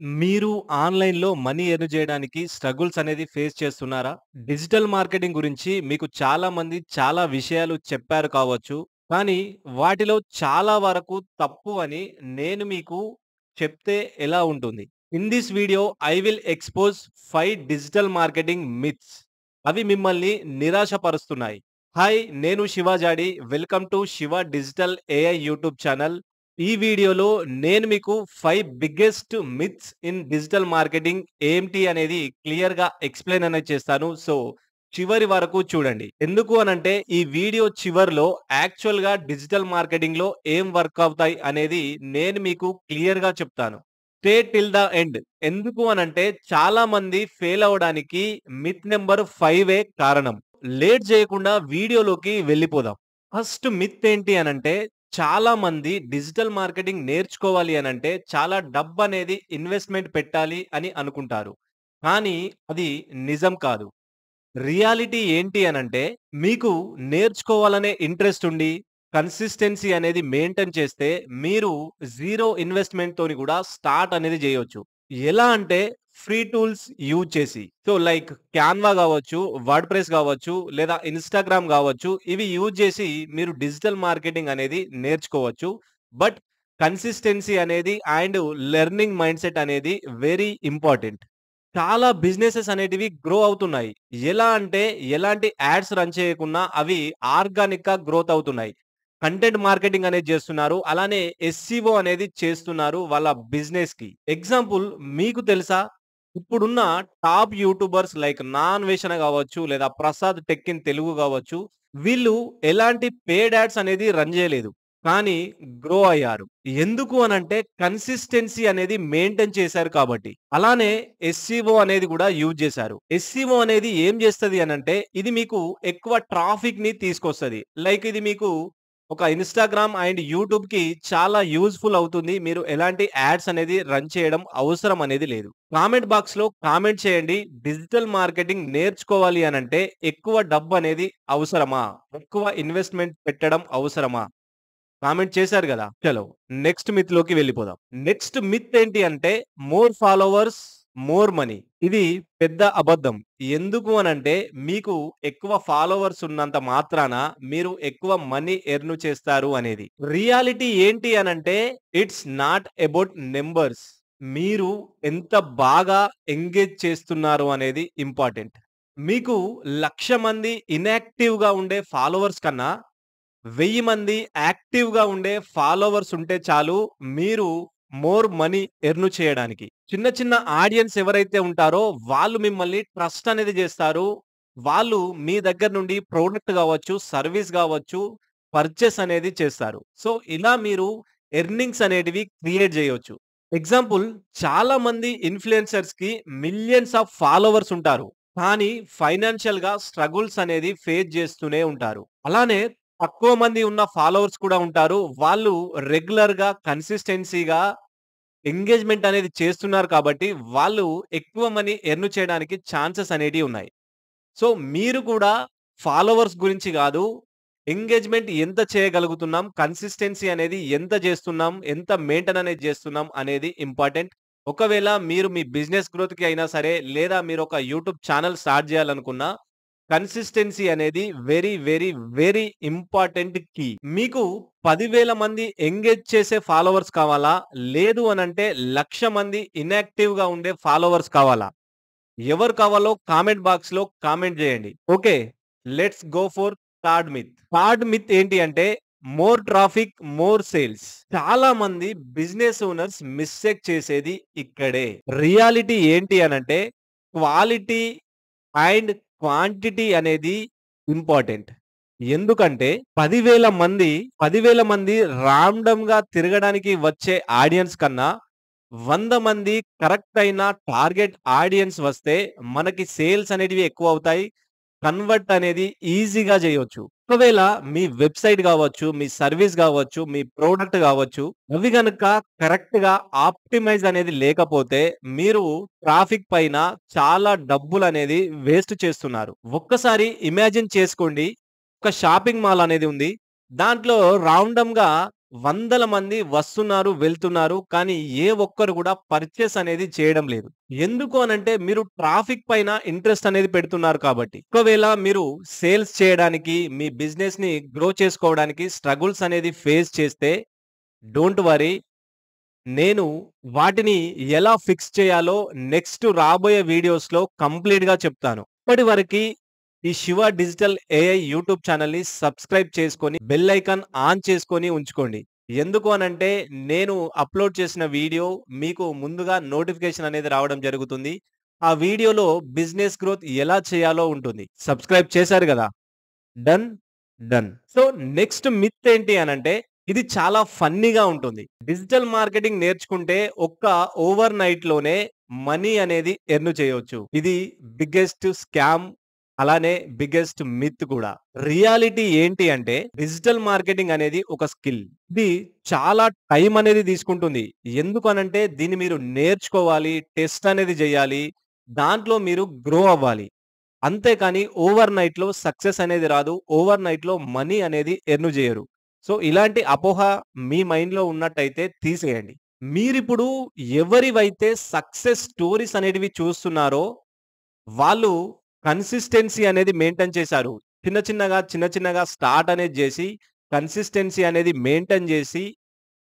మీరు ఆన్‌లైన్‌లో money earn చేయడానికి స్ట్రగుల్స్ అనేది ఫేస్ చేస్తున్నారా? డిజిటల్ మార్కెటింగ్ గురించి మీకు చాలామంది చాలా విషయాలు చెప్పారు కావచ్చు. కానీ వాటిలో చాలా వరకు తప్పు అని నేను మీకు చెప్తే ఎలా ఉంటుంది? In this video I will expose 5 digital marketing myths. అవి మిమ్మల్ని నిరాశపరుస్తున్నాయి. హాయ్! నేను Shiva Jadi. Welcome to Shiva digital AI YouTube channel. ఈ వీడియోలో నేను మీకు 5 biggest myths in digital marketing ఏంటి అనేది క్లియర్‌గా ఎక్స్‌ప్లెయిన్ అనేది చేస్తాను. సో, చివరి వరకు చూడండి. ఎందుకు అనంటే ఈ వీడియో చివర్లో యాక్చువల్‌గా డిజిటల్ మార్కెటింగ్‌లో ఏం వర్క్ అవుతాయి అనేది నేను మీకు క్లియర్‌గా చెప్తాను. Stay till the end. ఎందుకు అనంటే చాలా మంది ఫెయిల్ అవ్వడానికి మిత్ నంబర్ 5 కారణం. లేట్ చేయకుండా వీడియోలోకి వెళ్ళిపోదాం. ఫస్ట్ మిత్ ఏంటి అనంటే చాలా మంది డిజిటల్ మార్కెటింగ్ నేర్చుకోవాలి అనంటే చాలా డబ్బనేది ఇన్వెస్ట్‌మెంట్ పెట్టాలి అని అనుకుంటారు. కానీ అది నిజం కాదు. రియాలిటీ ఏంటి అనంటే మీకు నేర్చుకోవాలనే ఇంట్రెస్ట్ ఉండి, కన్సిస్టెన్సీ అనేది మెయింటైన్ చేస్తే మీరు జీరో ఇన్వెస్ట్‌మెంట్ తోని కూడా స్టార్ట్ అనేది చేయొచ్చు. ఎలా అంటే ఫ్రీ టూల్స్ యూజ్ చేసి. సో, లైక్ క్యాన్వా గావచ్చు, వర్డ్‌ప్రెస్ గావచ్చు, లేదా ఇన్‌స్టాగ్రామ్ గావచ్చు. ఇవి యూజ్ చేసి మీరు డిజిటల్ మార్కెటింగ్ అనేది నేర్చుకోవచ్చు. బట్ కన్సిస్టెన్సీ అనేది అండ్ లెర్నింగ్ మైండ్‌సెట్ అనేది వెరీ ఇంపార్టెంట్. చాలా బిజినెసెస్ అనేటివి గ్రో అవుతున్నాయి. ఎలా అంటే ఎలాంటి యాడ్స్ రన్ చేయకున్నా అవి ఆర్గానిక్‌గా గ్రోత్ అవుతున్నాయి. కంటెంట్ మార్కెటింగ్ అనేది చేస్తున్నారు. అలానే ఎస్‌సిఓ అనేది చేస్తున్నారు వాళ్ళ బిజినెస్‌కి. ఎగ్జాంపుల్ మీకు తెలుసా? ఇప్పుడున్న టాప్ యూట్యూబర్స్ లైక్ 'నాన్వేషణ' గావచ్చు, లేదా 'ప్రసాద్ టెక్ ఇన్ తెలుగు' గావచ్చు. వీళ్ళు ఎలాంటి పెయిడ్ యాడ్స్ అనేది రన్ చేయలేదు. కానీ గ్రో అయ్యారు. ఎందుకు అనంటే కన్సిస్టెన్సీ అనేది మెయింటైన్ చేశారు కాబట్టి. అలానే ఎస్‌సిఓ అనేది కూడా యూజ్ చేశారు. ఎస్‌సిఓ అనేది ఏం చేస్తది అనంటే ఇది మీకు ఎక్కువ ట్రాఫిక్‌ని తీసుకొస్తది. లైక్ ఇది మీకు ఒక ఇన్‌స్టాగ్రామ్ అండ్ యూట్యూబ్‌కి చాలా యూజ్‌ఫుల్ అవుతుంది. మీరు ఎలాంటి యాడ్స్ అనేది రన్ చేయడం అవసరం అనేది లేదు. కామెంట్ బాక్స్‌లో కామెంట్ చేయండి. డిజిటల్ మార్కెటింగ్ నేర్చుకోవాలి అనంటే ఎక్కువ డబ్బనేది అవసరమా? ఎక్కువ ఇన్వెస్ట్‌మెంట్ పెట్టడం అవసరమా? కామెంట్ చేశారు గదా! చలో నెక్స్ట్ మిత్‌లోకి వెళ్ళిపోదాం. నెక్స్ట్ మిత్ ఏంటి అంటే మోర్ ఫాలోవర్స్, మోర్ మనీ. ఇది పెద్ద అబద్ధం. ఎందుకు అనంటే మీకు ఎక్కువ ఫాలోవర్స్ ఉన్నంత మాత్రాన మీరు ఎక్కువ మనీ ఎర్న్ చేస్తారు అనేది. రియాలిటీ ఏంటి అనంటే ఇట్స్ నాట్ అబౌట్ నంబర్స్. మీరు ఎంత బాగా ఎంగేజ్ చేస్తున్నారు అనేది ఇంపార్టెంట్. మీకు 1,00,000 మంది ఇనాక్టివ్‌గా ఉండే ఫాలోవర్స్ కన్నా 1000 మంది యాక్టివ్‌గా ఉండే ఫాలోవర్స్ ఉంటే చాలు. మీరు మోర్ మనీ ఎర్న్ చేయడానికి. చిన్న చిన్న ఆడియన్స్ ఎవరైతే ఉంటారో వాళ్ళు మిమ్మల్ని ట్రస్ట్ అనేది చేస్తారు. వాళ్ళు మీ దగ్గర నుండి ప్రొడక్ట్ గావచ్చు, సర్వీస్ గావచ్చు, పర్చేస్ అనేది చేస్తారు. సో, ఇలా మీరు ఎర్నింగ్స్ అనేటివి క్రియేట్ చేయొచ్చు. ఎగ్జాంపుల్ చాలా మంది ఇన్‌ఫ్లుయెన్సర్స్‌కి మిలియన్స్ ఆఫ్ ఫాలోవర్స్ ఉంటారు. కానీ ఫైనాన్షియల్‌గా స్ట్రగుల్స్ అనేది ఫేస్ చేస్తూనే ఉంటారు. అలానే తక్కువ మంది ఉన్న ఫాలోవర్స్ కూడా ఉంటారు. వాళ్ళు రెగ్యులర్‌గా, కన్సిస్టెన్సీగా ఎంగేజ్‌మెంట్ అనేది చేస్తున్నారు కాబట్టి, వాళ్ళు ఎక్కువ మనీ ఎర్న్ చేయడానికి ఛాన్సెస్ అనేటివి ఉన్నాయి. సో, మీరు కూడా ఫాలోవర్స్ గురించి గాదు, ఎంగేజ్‌మెంట్ ఎంత చేయగలుగుతున్నాం, కన్సిస్టెన్సీ అనేది ఎంత చేస్తున్నాం, ఎంత మెయింటైన్ అనేది చేస్తున్నాం అనేది ఇంపార్టెంట్. ఒకవేళ మీరు మీ బిజినెస్ గ్రోత్‌కి అయినా సరే, లేదా మీరొక యూట్యూబ్ ఛానెల్ స్టార్ట్ చేయాలనుకున్నా కన్సిస్టెన్సీ అనేది very, very, very important key. మీకు 10,000 మంది ఎంగేజ్ చేసే ఫాలోవర్స్ కావాలా? లేదు అనంటే 1,00,000 మంది ఇనాక్టివ్‌గా ఉండే ఫాలోవర్స్ కావాలా? ఎవరు కావాలో కామెంట్ బాక్స్‌లో కామెంట్ చేయండి. Okay. Let's go for third myth. Third myth ఏంటి అంటే మోర్ ట్రాఫిక్, మోర్ సేల్స్. చాలా మంది బిజినెస్ ఓనర్స్ మిస్టేక్ చేసేది ఇక్కడే. రియాలిటీ ఏంటి అనంటే క్వాలిటీ అండ్ క్వాంటిటీ అనేది ఇంపార్టెంట్. ఎందుకంటే 10,000 మంది రాండమ్‌గా తిరగడానికి వచ్చే ఆడియన్స్ కన్నా 100 మంది కరెక్ట్ అయిన టార్గెట్ ఆడియన్స్ వస్తే మనకి సేల్స్ అనేటివి ఎక్కువవుతాయి. కన్వర్ట్ అనేది ఈజీగా చేయొచ్చు. ఒకవేళ మీ వెబ్‌సైట్ గావచ్చు, మీ సర్వీస్ గావచ్చు, మీ ప్రొడక్ట్ గావచ్చు, అవి గనక కరెక్ట్‌గా ఆప్టిమైజ్ అనేది లేకపోతే మీరు ట్రాఫిక్ పైన చాలా డబ్బులనేది వేస్ట్ చేస్తున్నారు. ఒక్కసారి ఇమాజిన్ చేసుకోండి. ఒక షాపింగ్ మాల్ అనేది ఉంది. దాంట్లో రాండమ్‌గా వందల మంది వస్తున్నారు, వెళ్తున్నారు. కానీ ఏ ఒక్కరు కూడా పర్చేస్ అనేది చేయడం లేదు. ఎందుకు అనంటే మీరు ట్రాఫిక్ పైన ఇంట్రెస్ట్ అనేది పెడుతున్నారు కాబట్టి. ఒకవేళ మీరు సేల్స్ చేయడానికి, మీ బిజినెస్‌ని గ్రో చేసుకోవడానికి స్ట్రగుల్స్ అనేది ఫేస్ చేస్తే డోంట్ వర్రీ. నేను వాటిని ఎలా ఫిక్స్ చేయాలో నెక్స్ట్ రాబోయే వీడియోస్‌లో కంప్లీట్‌గా చెప్తాను. ఇప్పటి వరకి ఈ శివ డిజిటల్ ఏఐ యూట్యూబ్ ఛానెల్‌ని సబ్స్క్రైబ్ చేసుకొని, బెల్ ఐకాన్ ఆన్ చేసుకొని ఉంచుకోండి. ఎందుకు అనంటే నేను అప్‌లోడ్ చేసిన వీడియో మీకు ముందుగా నోటిఫికేషన్ అనేది రావడం జరుగుతుంది. ఆ వీడియోలో బిజినెస్ గ్రోత్ ఎలా చేయాలో ఉంటుంది. సబ్స్క్రైబ్ చేశారు గదా! Done. Done. So, next myth ఏంటి అనంటే, ఇది చాలా ఫన్నీగా ఉంటుంది. డిజిటల్ మార్కెటింగ్ నేర్చుకుంటే ఒక్క ఓవర్ నైట్‌లోనే మనీ అనేది ఎర్న్ చేయొచ్చు. ఇది బిగ్గెస్ట్ స్కామ్. అలానే బిగ్గెస్ట్ మిత్ కూడా. రియాలిటీ ఏంటి అంటే, డిజిటల్ మార్కెటింగ్ అనేది ఒక స్కిల్. ఇది చాలా టైం అనేది తీసుకుంటుంది. ఎందుకనంటే దీన్ని మీరు నేర్చుకోవాలి, టెస్ట్ అనేది చేయాలి. దాంట్లో మీరు గ్రో అవ్వాలి. అంతేకాని ఓవర్ నైట్‌లో సక్సెస్ అనేది రాదు. ఓవర్ నైట్‌లో మనీ అనేది ఎర్న్ జేయరు. సో, ఇలాంటి అపోహ మీ మైండ్‌లో ఉన్నట్టయితే తీసేయండి. మీరిప్పుడు ఎవరివైతే సక్సెస్ స్టోరీస్ అనేటివి చూస్తున్నారో, వాళ్ళు కన్సిస్టెన్సీ అనేది మెయింటైన్ చేశారు. చిన్న చిన్నగా స్టార్ట్ అనేది జేసి, కన్సిస్టెన్సీ అనేది మెయింటైన్ జేసి,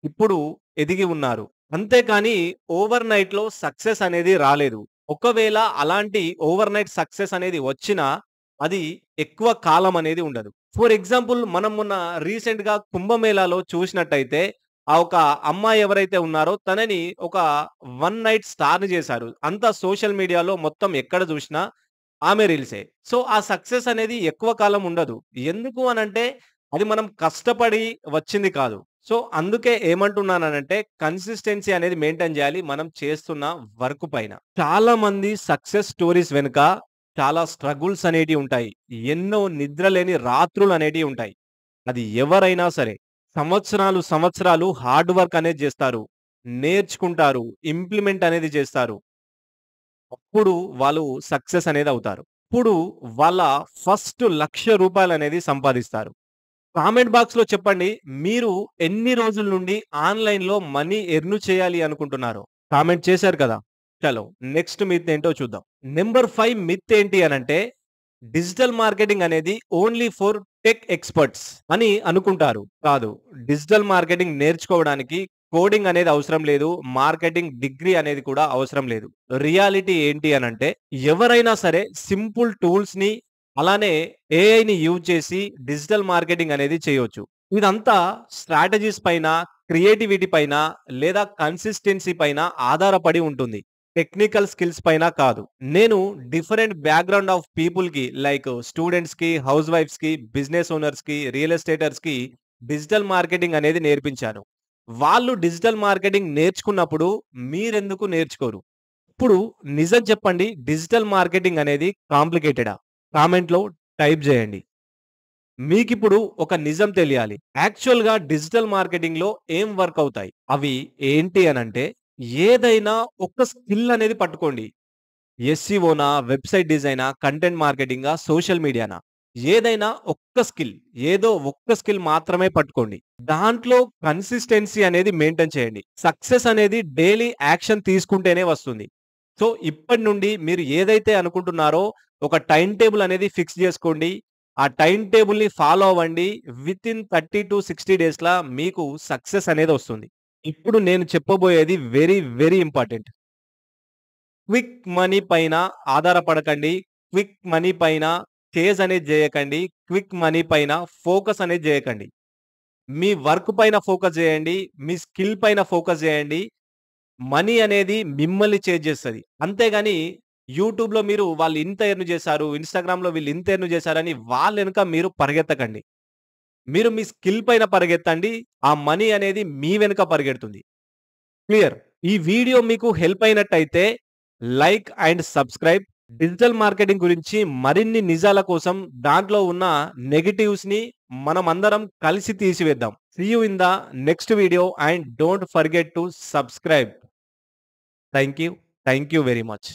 ఇప్పుడు ఎదిగి ఉన్నారు. అంతేకాని ఓవర్ నైట్‌లో సక్సెస్ అనేది రాలేదు. ఒకవేళ అలాంటి ఓవర్ నైట్ సక్సెస్ అనేది వచ్చినా, అది ఎక్కువ కాలం అనేది ఉండదు. ఫర్ ఎగ్జాంపుల్ మనం మొన్న రీసెంట్‌గా కుంభమేళాలో చూసినట్టయితే, ఆ ఒక అమ్మాయి ఎవరైతే ఉన్నారో తనని ఒక వన్ నైట్ స్టార్‌ని చేశారు. అంతా సోషల్ మీడియాలో మొత్తం ఎక్కడ చూసినా ఆమె రీల్సే. సో, ఆ సక్సెస్ అనేది ఎక్కువ కాలం ఉండదు. ఎందుకు అనంటే, అది మనం కష్టపడి వచ్చింది కాదు. సో, అందుకే ఏమంటున్నాననంటే, కన్సిస్టెన్సీ అనేది మెయింటైన్ జేయాలి మనం చేస్తున్న వర్క్ పైన. చాలా మంది సక్సెస్ స్టోరీస్ వెనుక చాలా స్ట్రగుల్స్ అనేటివి ఉంటాయి. ఎన్నో నిద్రలేని రాత్రులనేటివి ఉంటాయి. అది ఎవరైనా సరే. సంవత్సరాలు హార్డ్ వర్క్ అనేది జేస్తారు. నేర్చుకుంటారు. ఇంప్లిమెంట్ అనేది చేస్తారు. అప్పుడు వాళ్ళు సక్సెస్ అనేది అవుతారు. ఇప్పుడు వాళ్ళ ఫస్ట్ రూ. 1,00,000 అనేది సంపాదిస్తారు. కామెంట్ బాక్స్‌లో చెప్పండి. మీరు ఎన్ని రోజుల నుండి ఆన్‌లైన్‌లో మనీ ఎర్న్ చేయాలి అనుకుంటున్నారో? కామెంట్ చేశారు కదా! చలో నెక్స్ట్ మిత్ ఏంటో చూద్దాం. నంబర్ 5 మిత్ ఏంటి అనంటే, డిజిటల్ మార్కెటింగ్ అనేది ఓన్లీ ఫర్ టెక్ ఎక్స్‌పర్ట్స్ అని అనుకుంటారు. కాదు. డిజిటల్ మార్కెటింగ్ నేర్చుకోవడానికి కోడింగ్ అనేది అవసరం లేదు. మార్కెటింగ్ డిగ్రీ అనేది కూడా అవసరం లేదు. రియాలిటీ ఏంటి అనంటే, ఎవరైనా సరే సింపుల్ టూల్స్‌ని అలానే ఏఐని యూజ్ చేసి డిజిటల్ మార్కెటింగ్ అనేది చేయొచ్చు. ఇదంతా స్ట్రాటజీస్ పైన, క్రియేటివిటీ పైన లేదా కన్సిస్టెన్సీ పైన ఆధారపడి ఉంటుంది. టెక్నికల్ స్కిల్స్ పైన కాదు. నేను డిఫరెంట్ బ్యాక్‌గ్రౌండ్ ఆఫ్ పీపుల్‌కి లైక్ స్టూడెంట్స్‌కి, హౌస్ వైఫ్స్‌కి, బిజినెస్ ఓనర్స్‌కి, రియల్ ఎస్టేటర్స్‌కి డిజిటల్ మార్కెటింగ్ అనేది నేర్పించాను. వాళ్ళు డిజిటల్ మార్కెటింగ్ నేర్చుకున్నప్పుడు మీరెందుకు నేర్చుకోరు? ఇప్పుడు నిజం చెప్పండి. డిజిటల్ మార్కెటింగ్ అనేది కాంప్లికేటెడా? కామెంట్‌లో టైప్ జేయండి. మీకిప్పుడు ఒక నిజం తెలియాలి. యాక్చువల్‌గా డిజిటల్ మార్కెటింగ్‌లో ఏం వర్క్ అవుతాయి? అవి ఏంటి అనంటే, ఏదైనా ఒక స్కిల్ అనేది పట్టుకోండి. ఎస్‌సిఓనా, వెబ్‌సైట్ డిజైనా, కంటెంట్ మార్కెటింగా, సోషల్ మీడియానా, ఏదైనా ఒక్క స్కిల్, ఏదో ఒక్క స్కిల్ మాత్రమే పట్టుకోండి. దాంట్లో కన్సిస్టెన్సీ అనేది మెయింటైన్ చేయండి. సక్సెస్ అనేది డైలీ యాక్షన్ తీసుకుంటేనే వస్తుంది. సో, ఇప్పటి నుండి మీరు ఏదైతే అనుకుంటున్నారో ఒక టైమ్ టేబుల్ అనేది ఫిక్స్ జేసుకోండి. ఆ టైమ్ టేబుల్‌ని ఫాలో అవ్వండి. వితిన్ 30-60 డేస్‌ల మీకు సక్సెస్ అనేది వస్తుంది. ఇప్పుడు నేను చెప్పబోయేది very, very important. Quick money పైన ఆధారపడకండి. క్విక్ మనీ పైన చేజ్ అనేది జేయకండి. క్విక్ మనీ పైన ఫోకస్ అనేది జేయకండి. మీ వర్క్ పైన ఫోకస్ జేయండి. మీ స్కిల్ పైన ఫోకస్ జేయండి. మనీ అనేది మిమ్మల్ని చేంజ్ చేస్తది. అంతేగాని యూట్యూబ్‌లో మీరు వాళ్ళు ఇంత ఎర్న్ చేశారు. ఇన్‌స్టాగ్రామ్‌లో వీళ్ళు ఇంత ఎర్న్ చేశారని వాళ్ళెనక మీరు పరిగెత్తకండి. మీరు మీ స్కిల్ పైన పరిగెత్తండి. ఆ మనీ అనేది మీ వెనుక పరిగెడుతుంది. క్లియర్. ఈ వీడియో మీకు హెల్ప్ అయినట్టయితే like and subscribe. Digital marketing గురించి మరిన్ని నిజాల కోసం దాంట్లో ఉన్న నెగెటివ్స్‌ని మనమందరం కలిసి తీసివేద్దాం. See you in the next video and don't forget to subscribe. Thank you. Thank you very much.